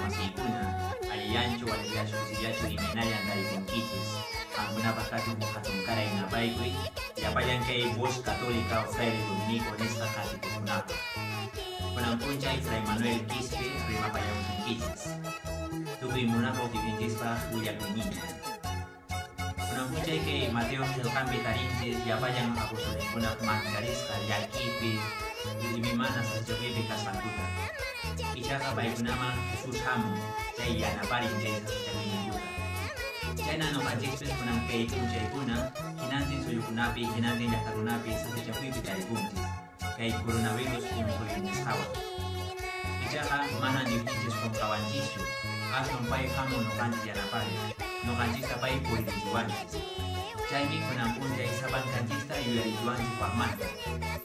masiykuna alliyanchu walillachu kusillachu iminayan daykunkichis ankunapas hatun karay napaykuy llapayan kay voz católica o fraile dominico nisqa qhatipukunapa kunan p'unchay Fray Manuel Quispe rimapayankichis tukuy munapa utikunchispaq willakuyninta kunan p'unchay kay Mateo qillqanpi tarinchis llapayan apostolkunaq mancharisqa llakiypi imimana sachapipi kasqankuta ichaqa paykunaman Jesús hamun chay yanaparin chay sasachakuyniyuta chayna nuqanchikpis kunan kay p'unchaykuna hinantin suyukunapi hinantin llaqtakunapi sasachakuypi tarikunchis kay coronavirus nisqawan ichaqa mana niwchinchis qunqawanchischu aswan pay hamun nuqanchis yanapariq nuqanchista pay puririnchuwanchis chaymi kunan p'unchay sapankanchista yuyariyuwanchis waqmanta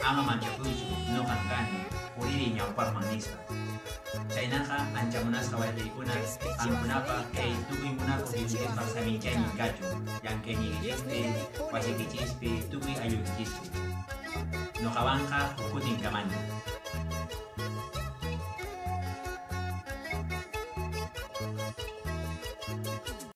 ama manchakuychu nuqan kani puriri ñawpaqman nispa chaynaqa ancha munasqa wayqiykuna qankunapa kay tukuy munapaq yuyuchispaq samichaymi kachun llank'ayniykichispi wasiykichispi tukuy aylluykichispi nuqawanqa kutin kamaña